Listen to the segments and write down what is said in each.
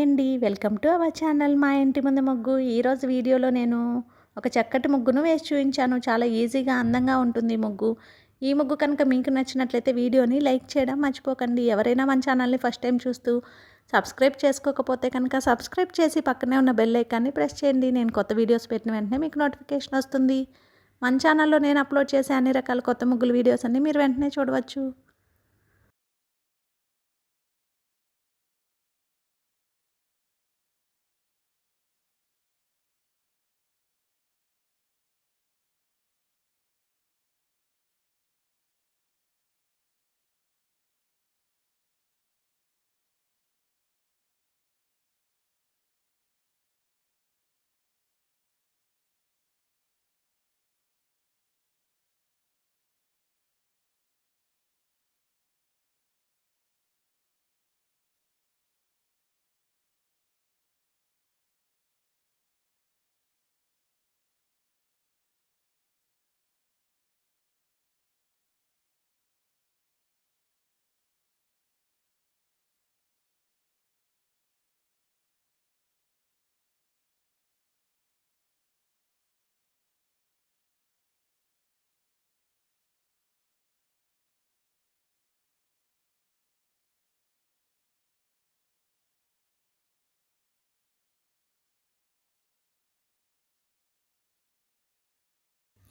అండి. Welcome to our channel మా ఇంటి ముందు ముగ్గు. ఈరోజు వీడియోలో నేను ఒక చక్కటి ముగ్గును వేసి చూపించాను. చాలా ఈజీగా అందంగా ఉంటుంది ఈ ముగ్గు. ఈ ముగ్గు కనుక మీకు నచ్చినట్లయితే వీడియోని లైక్ చేయడం మర్చిపోకండి. ఎవరైనా మన ఛానల్ని ఫస్ట్ టైం చూస్తూ సబ్స్క్రైబ్ చేసుకోకపోతే కనుక సబ్స్క్రైబ్ చేసి పక్కనే ఉన్న బెల్ ఐకాన్ని ప్రెస్ చేయండి. నేను కొత్త వీడియోస్ పెట్టిన వెంటనే మీకు నోటిఫికేషన్ వస్తుంది. మన ఛానల్లో నేను అప్లోడ్ చేసే అన్ని రకాల కొత్త ముగ్గుల వీడియోస్ అన్ని మీరు వెంటనే చూడవచ్చు.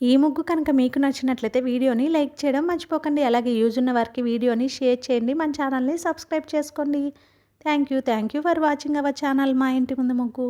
ఈ ముగ్గు కనుక మీకు నచ్చినట్లయితే వీడియోని లైక్ చేయడం మర్చిపోకండి. అలాగే యూజ్ ఉన్న వారికి వీడియోని షేర్ చేయండి. మన ఛానల్ని సబ్స్క్రైబ్ చేసుకోండి. Thank you for watching our channel మా ఇంటి ముందు ముగ్గు.